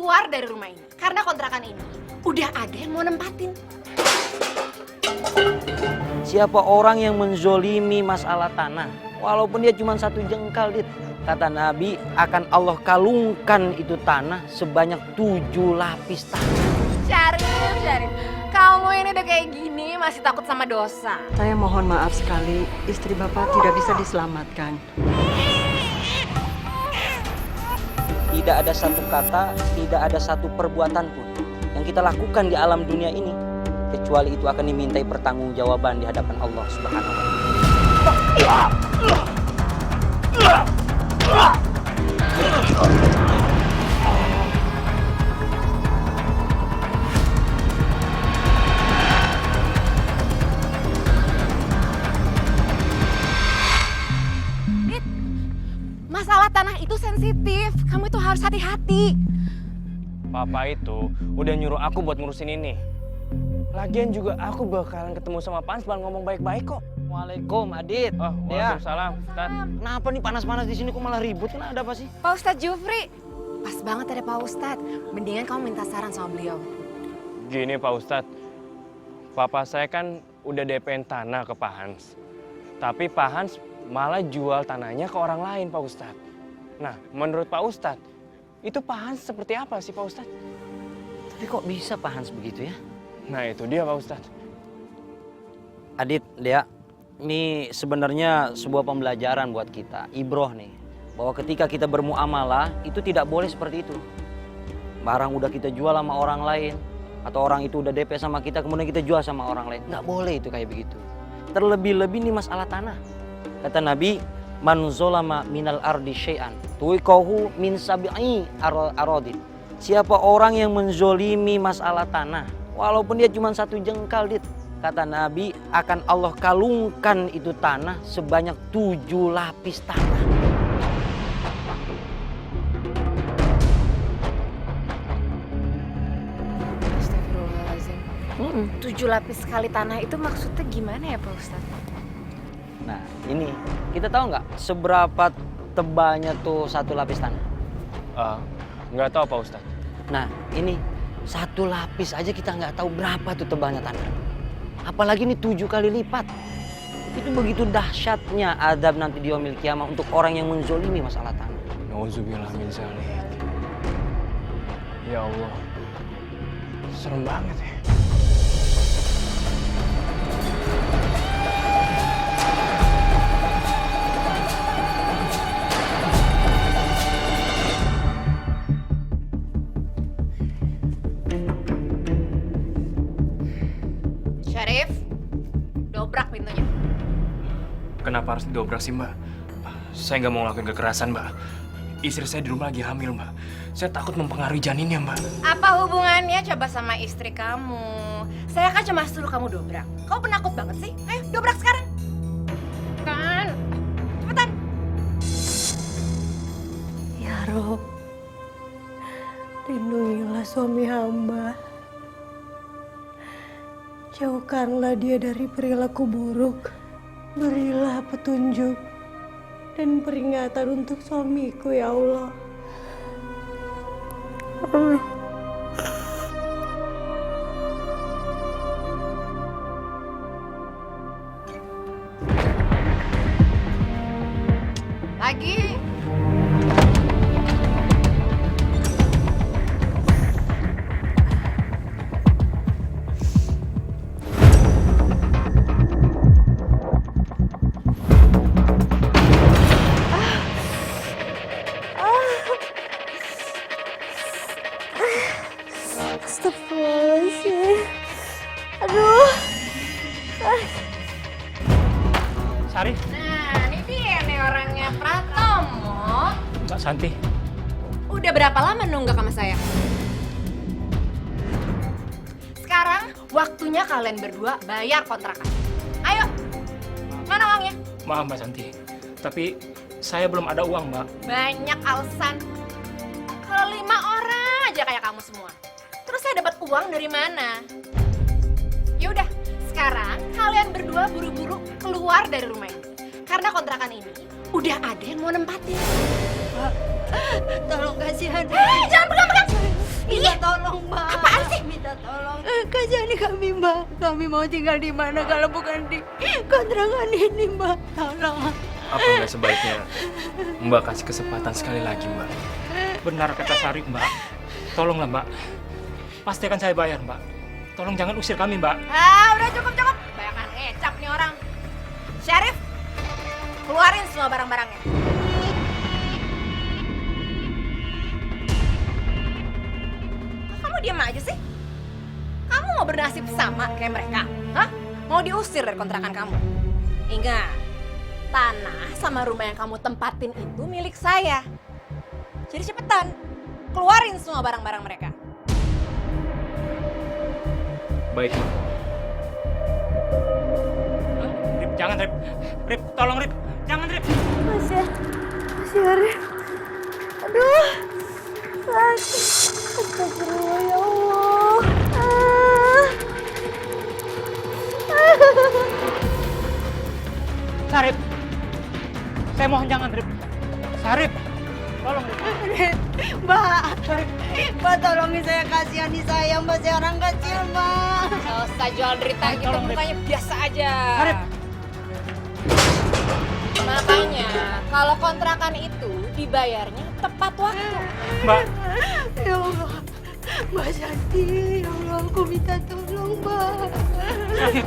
keluar dari rumah ini. Karena kontrakan ini udah ada yang mau nempatin. Siapa orang yang menzolimi masalah tanah, walaupun dia cuma 1 jengkal, Dit, kata Nabi, akan Allah kalungkan itu tanah sebanyak 7 lapis tanah. Syarif, kamu ini udah kayak gini masih takut sama dosa. Saya mohon maaf sekali, istri Bapak tidak bisa diselamatkan. Tidak ada satu kata, tidak ada satu perbuatan pun yang kita lakukan di alam dunia ini, kecuali itu akan dimintai pertanggungjawaban di hadapan Allah Subhanahu wa Ta'ala. Masalah tanah itu sensitif, kamu itu harus hati-hati. Papa itu udah nyuruh aku buat ngurusin ini. Lagian juga aku bakalan ketemu sama Pans ngomong baik-baik kok. Waalaikum, Adit. Oh, Ya. waalaikumsalam, Ustaz. Kenapa nih panas-panas di sini kok malah ribut? Kan ada apa sih? Pak Ustadz Jufri, pas banget ada Pak Ustadz. Mendingan kamu minta saran sama beliau. Gini Pak Ustadz, Papa saya kan udah DP-in tanah ke Pak Hans. Tapi Pak Hans malah jual tanahnya ke orang lain Pak Ustadz. Nah, menurut Pak Ustadz, itu Pak Hans seperti apa sih Pak Ustadz? Tapi kok bisa Pak Hans begitu ya? Nah itu dia Pak Ustadz. Adit, Dea, ini sebenarnya sebuah pembelajaran buat kita, ibroh nih. Bahwa ketika kita bermuamalah, itu tidak boleh seperti itu. Barang udah kita jual sama orang lain, atau orang itu udah DP sama kita, kemudian kita jual sama orang lain. Nggak boleh itu kayak begitu. Terlebih-lebih nih masalah tanah. Kata Nabi, man zolama minal ardi syai'an, tuikahu min sabi'i arodin. Siapa orang yang menzolimi masalah tanah, walaupun dia cuma 1 jengkal, Dit, kata Nabi, akan Allah kalungkan itu tanah sebanyak 7 lapis tanah. Astagfirullahaladzim. 7 lapis sekali tanah itu maksudnya gimana ya Pak Ustadz? Nah ini, kita tahu nggak seberapa tebalnya tuh 1 lapis tanah? Nggak tahu Pak Ustadz. Nah ini, 1 lapis aja kita nggak tahu berapa tuh tebalnya tanah. Apalagi ini 7 kali lipat. Itu begitu dahsyatnya adab nanti di yaumil kiamah untuk orang yang menzolimi masalah tanah. Nauzubillah min zalik. Ya Allah, serem banget ya. Syarif, dobrak pintunya. Kenapa harus didobrak sih Mbak? Saya nggak mau ngelakuin kekerasan Mbak. Istri saya di rumah lagi hamil Mbak. Saya takut mempengaruhi janinnya Mbak. Apa hubungannya coba sama istri kamu? Saya kan cuma suruh kamu dobrak. Kamu penakut banget sih? Ayo dobrak sekarang. Kan, cepetan. Ya Rob, lindungilah suami hamba. Jauhkanlah dia dari perilaku buruk. Berilah petunjuk dan peringatan untuk suamiku, ya Allah. Amin. Lagi. Astagfirullahaladzim. Aduh. Sari, Nah, ini dia nih orangnya Pratomo. Mbak Santi. Udah berapa lama nunggak sama saya? Sekarang waktunya kalian berdua bayar kontrakan. Ayo, mana uangnya? Maaf Mbak Santi, tapi saya belum ada uang Mbak. Banyak alasan. Kalau 5 orang aja kayak kamu semua. Terus saya dapat uang dari mana? Ya udah, sekarang kalian berdua buru-buru keluar dari rumah ini. Karena kontrakan ini udah ada yang mau nempatin. Tolong kasihan. Jangan pegang-pegang. Minta tolong, Mbak. Apaan sih? Minta tolong. Kasihani kami, Mbak. Kami mau tinggal di mana kalau bukan di kontrakan ini, Mbak. Tolong. Apa nggak sebaiknya Mbak kasih kesempatan sekali lagi, Mbak? Benar kata Syarif, Mbak. Tolonglah, Mbak. Pasti akan saya bayar, Mbak. Tolong jangan usir kami, Mbak. Ah, udah cukup. Banyakan ngecap nih orang. Syarif, keluarin semua barang-barangnya. Kok kamu diam aja sih? Kamu mau bernasib sama kayak mereka? Hah? Mau diusir dari kontrakan kamu? Ingat, tanah sama rumah yang kamu tempatin itu milik saya. Jadi cepetan, keluarin semua barang-barang mereka. Baik, Mbak. Rip, jangan, Rip. Rip, tolong, Rip. Jangan, Rip. Masih Arif. Aduh. Sakit. Astagfirullah, ya Allah. Syarif. Saya mohon jangan, Rip. Syarif. Tolong, Rip. Mbak. Mbak, tolongin saya, kasihani saya, Mbak. Saya orang kecil, Mbak. Gak usah jual derita gitu, Tolong, Rip. mukanya biasa aja. Syarif. Makanya, kalau kontrakan itu dibayarnya tepat waktu. Mbak. Ya Allah. Mbak Santi, ya Allah, aku minta tolong, Mbak. Syarif.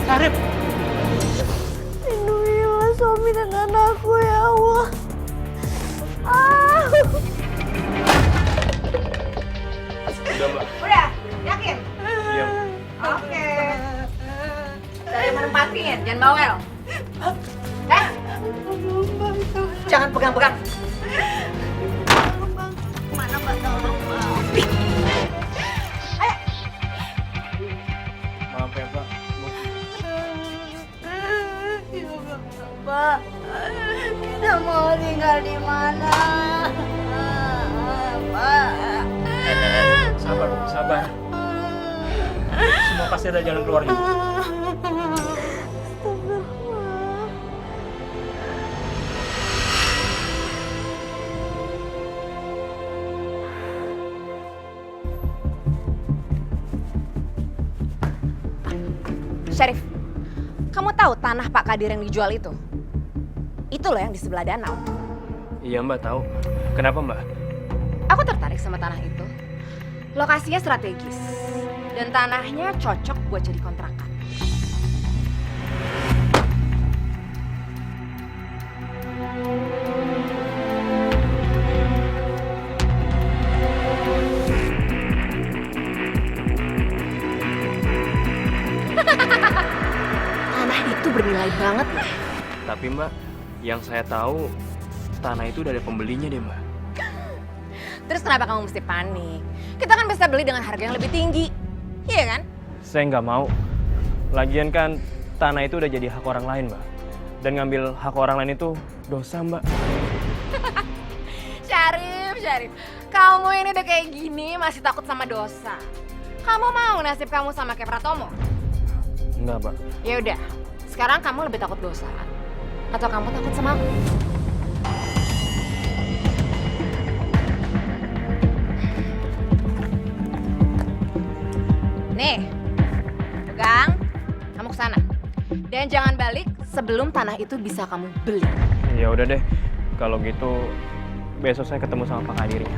Syarif. Lindungilah suami dan anakku, ya Allah. Udah, Mbak. Udah, yakin? Iya. Oke. Saya menempatin, jangan bawel. Jangan pegang-pegang. Mana Mbak, tolong, Mbak. Maaf ya, Pak. Ya Mbak, kita mau tinggal di mana? Mbak. Sabar, Bu, sabar. Semua pasti ada jalan keluarnya. Astagfirullah. Syarif, kamu tahu tanah Pak Kadir yang dijual itu? Itu loh yang di sebelah danau. Iya, Mbak, tahu. Kenapa, Mbak? Aku tertarik sama tanah itu. Lokasinya strategis. Dan tanahnya cocok buat jadi kontrakan. Tanah itu bernilai banget loh. Tapi, Mbak, yang saya tahu tanah itu udah ada pembelinya deh, Mbak. Terus kenapa kamu mesti panik? Kita kan bisa beli dengan harga yang lebih tinggi. Iya kan? Saya nggak mau. Lagian kan tanah itu udah jadi hak orang lain, Mbak. Dan ngambil hak orang lain itu dosa, Mbak. Syarif. Kamu ini udah kayak gini masih takut sama dosa. Kamu mau nasib kamu sama kayak Pratomo? Enggak, Mbak. Ya udah, sekarang kamu lebih takut dosa atau kamu takut sama aku? Nih, pegang, kamu ke sana. Dan jangan balik sebelum tanah itu bisa kamu beli. Ya udah deh. Kalau gitu besok saya ketemu sama Pak Kadirnya.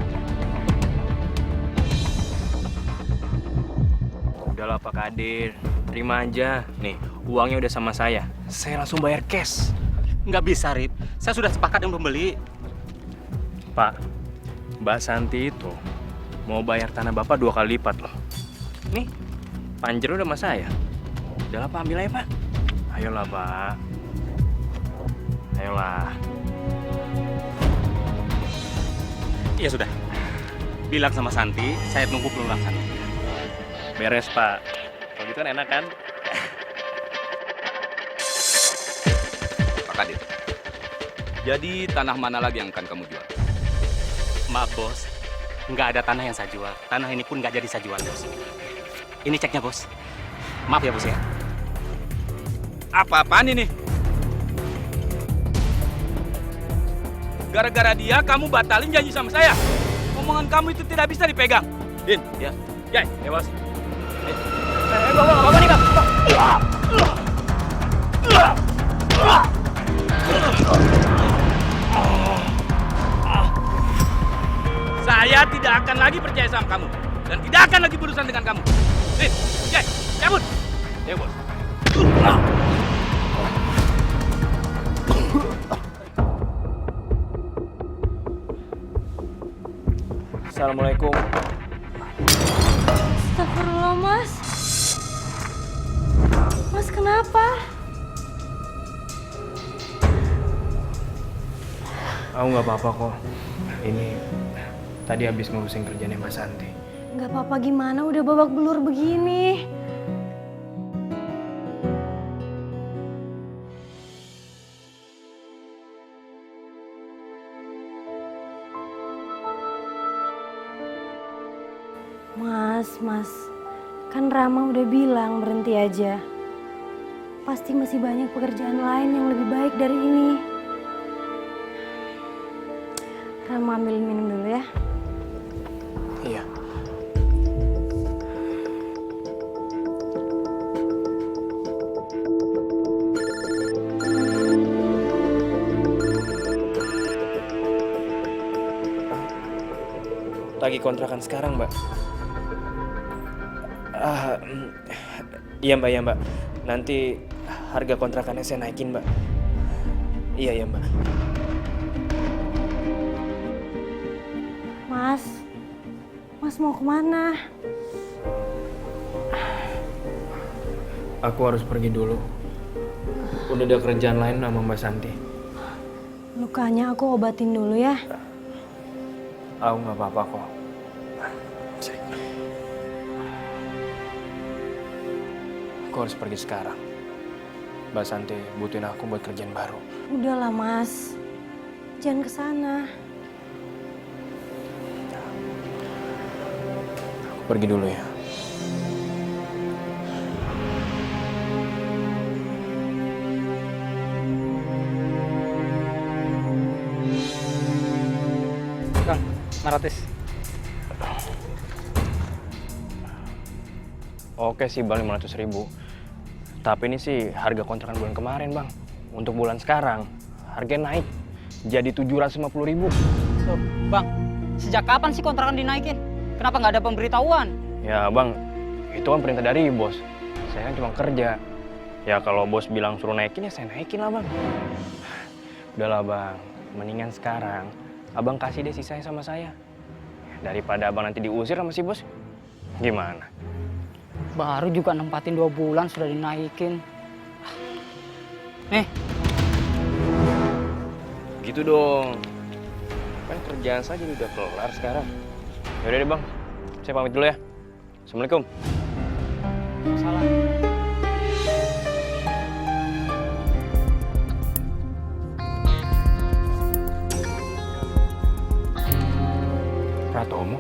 Udahlah Pak Kadir, terima aja. Nih, uangnya udah sama saya. Saya langsung bayar cash. Nggak bisa, Rip. Saya sudah sepakat dengan pembeli. Pak, Mbak Santi itu mau bayar tanah Bapak 2 kali lipat loh. Nih, panjer udah sama saya. Udahlah Pak, ambil aja Pak. Ayolah Pak. Ayolah. Ya sudah. Bilang sama Santi, saya tunggu pelunasan. Beres Pak. Kalau gitu kan enak kan? Pak Kadir, jadi tanah mana lagi yang akan kamu jual? Maaf, Bos. Nggak ada tanah yang saya jual. Tanah ini pun nggak jadi saya jual, Bos. Ini ceknya, Bos. Maaf ya, Bos ya. Apa-apaan ini? Gara-gara dia kamu batalin janji sama saya. Omongan kamu itu tidak bisa dipegang. Din, ya. Jai, ya bos. Bapak nih, Kang. Saya tidak akan lagi percaya sama kamu. Dan tidak akan lagi berurusan dengan kamu. Din, Jai, cabut. Ya bos. Assalamualaikum. Astagfirullah, Mas. Mas kenapa? Aku nggak apa-apa kok. Ini tadi habis ngurusin kerjanya Mbak Santi. Nggak apa-apa gimana, udah babak belur begini. Mas, kan Rama udah bilang berhenti aja. Pasti masih banyak pekerjaan lain yang lebih baik dari ini. Rama ambil minum dulu ya. Iya. Lagi kontrakan sekarang, Mbak. Iya Mbak. Nanti harga kontrakannya saya naikin, Mbak. Iya Mbak. Mas mau kemana? Aku harus pergi dulu. Udah ada kerjaan lain sama Mbak Santi. Lukanya aku obatin dulu ya. Aku nggak apa-apa kok. Aku harus pergi sekarang. Mbak Santi butuhin aku buat kerjaan baru. Udahlah Mas, jangan kesana. Aku pergi dulu ya. Kang, 500. Oke sih Bang, 500.000. Tapi ini sih harga kontrakan bulan kemarin Bang. Untuk bulan sekarang harganya naik jadi 750.000. Loh, Bang, sejak kapan sih kontrakan dinaikin? Kenapa nggak ada pemberitahuan? Ya Bang, itu kan perintah dari bos. Saya kan cuma kerja. Ya kalau bos bilang suruh naikin ya saya naikin lah Bang. Udahlah Bang, mendingan sekarang Abang kasih deh sisanya sama saya. Daripada Abang nanti diusir sama si bos. Gimana? Baru juga nempatin 2 bulan sudah dinaikin. Nih, Gitu dong. Kan kerjaan saya jadi udah kelar sekarang. Yaudah deh Bang, saya pamit dulu ya. Assalamualaikum. salah. Pratomo.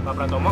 Pak Pratomo.